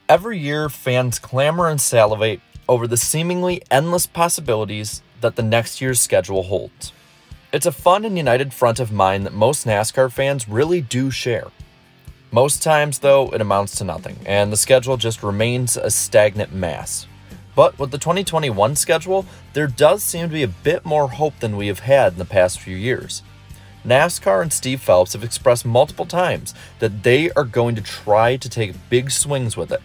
Every year, fans clamor and salivate over the seemingly endless possibilities that the next year's schedule holds. It's a fun and united front of mind that most NASCAR fans really do share. Most times, though, it amounts to nothing, and the schedule just remains a stagnant mass. But with the 2021 schedule, there does seem to be a bit more hope than we have had in the past few years. NASCAR and Steve Phelps have expressed multiple times that they are going to try to take big swings with it.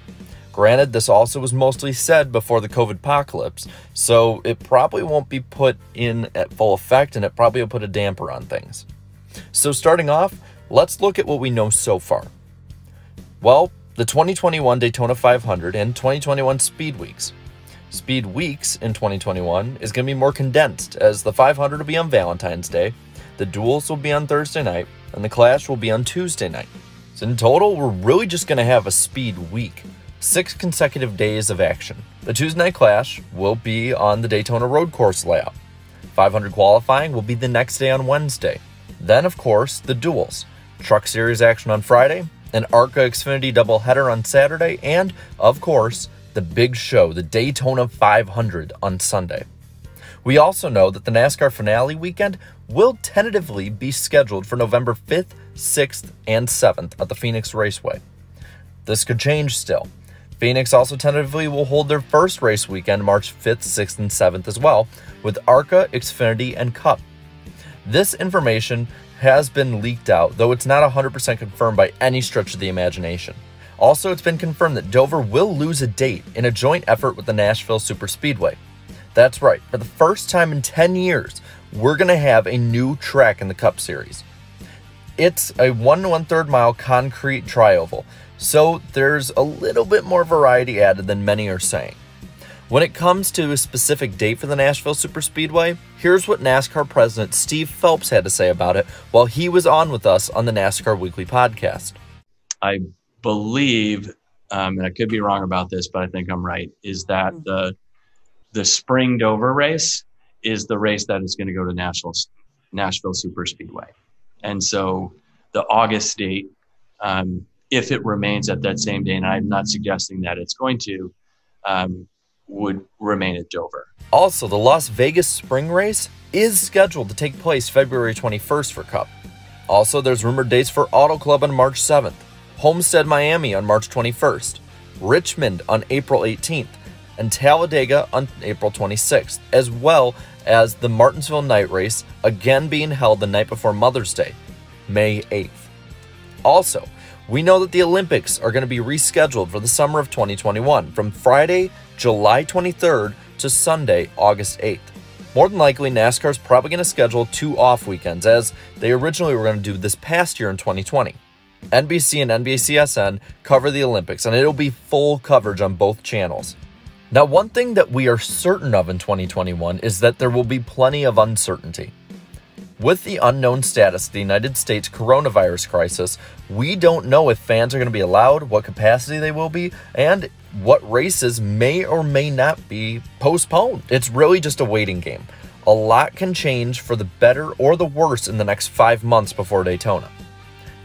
Granted, this also was mostly said before the COVID apocalypse, so it probably won't be put in at full effect, and it probably will put a damper on things. So starting off, let's look at what we know so far. Well, the 2021 Daytona 500 and 2021 Speed Weeks. Speed Weeks in 2021 is going to be more condensed, as the 500 will be on Valentine's Day, the duels will be on Thursday night, and the Clash will be on Tuesday night. So in total, we're really just going to have a Speed Week. 6 consecutive days of action. The Tuesday night Clash will be on the Daytona road course layout. 500 qualifying will be the next day on Wednesday. Then, of course, the duels. Truck Series action on Friday, an ARCA Xfinity doubleheader on Saturday, and, of course, the big show, the Daytona 500 on Sunday. We also know that the NASCAR finale weekend will tentatively be scheduled for November 5th, 6th, and 7th at the Phoenix Raceway. This could change still. Phoenix also tentatively will hold their first race weekend March 5th, 6th, and 7th as well, with ARCA, Xfinity, and Cup. This information has been leaked out, though it's not 100% confirmed by any stretch of the imagination. Also, it's been confirmed that Dover will lose a date in a joint effort with the Nashville Superspeedway. That's right, for the first time in 10 years, we're going to have a new track in the Cup Series. It's a 1 1/3 mile concrete tri-oval, so there's a little bit more variety added than many are saying. When it comes to a specific date for the Nashville Superspeedway, here's what NASCAR President Steve Phelps had to say about it while he was on with us on the NASCAR Weekly podcast. I believe, and I could be wrong about this, but I think I'm right, is that the spring Dover race is the race that is going to go to Nashville Superspeedway. And so the August date, if it remains at that same day, and I'm not suggesting that it's going to, would remain at Dover. Also, the Las Vegas spring race is scheduled to take place February 21st for Cup. Also, there's rumored dates for Auto Club on March 7th, Homestead, Miami on March 21st, Richmond on April 18th, and Talladega on April 26th, as well as the Martinsville night race, again being held the night before Mother's Day, May 8th. Also, we know that the Olympics are going to be rescheduled for the summer of 2021 from Friday, July 23rd to Sunday, August 8th. More than likely, NASCAR is probably going to schedule 2 off weekends, as they originally were going to do this past year in 2020. NBC and NBCSN cover the Olympics, and it'll be full coverage on both channels. Now, one thing that we are certain of in 2021 is that there will be plenty of uncertainty. With the unknown status of the United States coronavirus crisis, we don't know if fans are going to be allowed, what capacity they will be, and what races may or may not be postponed. It's really just a waiting game. A lot can change for the better or the worse in the next 5 months before Daytona.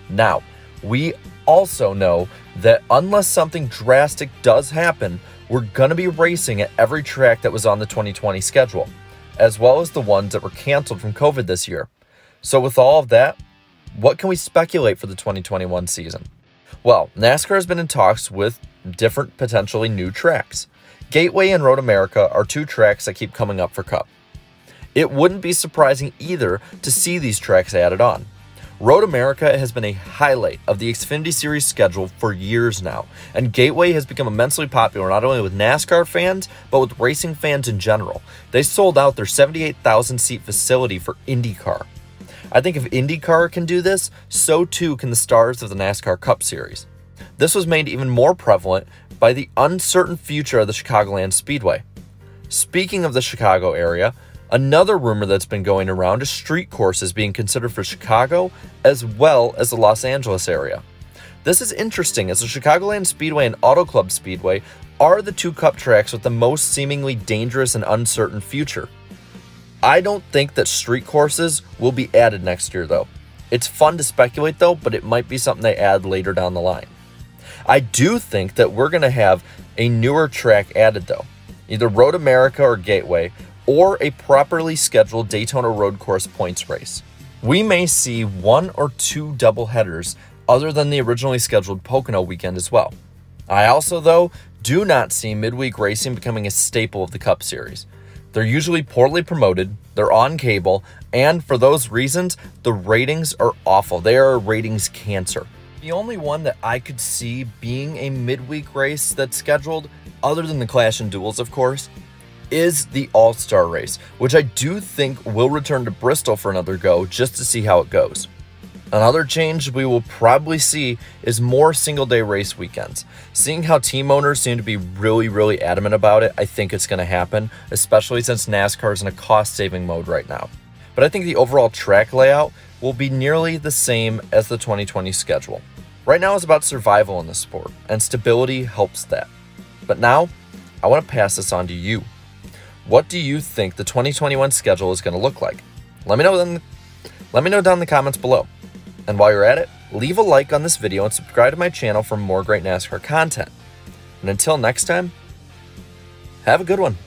Now, we also know that unless something drastic does happen, we're going to be racing at every track that was on the 2020 schedule, as well as the ones that were canceled from COVID this year. So with all of that, what can we speculate for the 2021 season? Well, NASCAR has been in talks with different potentially new tracks. Gateway and Road America are 2 tracks that keep coming up for Cup. It wouldn't be surprising either to see these tracks added on. Road America has been a highlight of the Xfinity Series schedule for years now, and Gateway has become immensely popular not only with NASCAR fans, but with racing fans in general. They sold out their 78,000-seat facility for IndyCar. I think if IndyCar can do this, so too can the stars of the NASCAR Cup Series. This was made even more prevalent by the uncertain future of the Chicagoland Speedway. Speaking of the Chicago area, another rumor that's been going around is street courses being considered for Chicago as well as the Los Angeles area. This is interesting, as the Chicagoland Speedway and Auto Club Speedway are the 2 Cup tracks with the most seemingly dangerous and uncertain future. I don't think that street courses will be added next year though. It's fun to speculate though, but it might be something they add later down the line. I do think that we're going to have a newer track added though, either Road America or Gateway, or a properly scheduled Daytona Road Course points race. We may see 1 or 2 doubleheaders other than the originally scheduled Pocono weekend as well. I also, though, do not see midweek racing becoming a staple of the Cup Series. They're usually poorly promoted, they're on cable, and for those reasons, the ratings are awful. They are a ratings cancer. The only one that I could see being a midweek race that's scheduled, other than the Clash and Duels, of course, is the All-Star race, which I do think will return to Bristol for another go just to see how it goes. Another change we will probably see is more single-day race weekends. Seeing how team owners seem to be really adamant about it, I think it's going to happen, especially since NASCAR is in a cost-saving mode right now. But I think the overall track layout will be nearly the same as the 2020 schedule. Right now is about survival in the sport, and stability helps that. But now, I want to pass this on to you. What do you think the 2021 schedule is going to look like? Let me know down in the comments below. And while you're at it, leave a like on this video and subscribe to my channel for more great NASCAR content. And until next time, have a good one.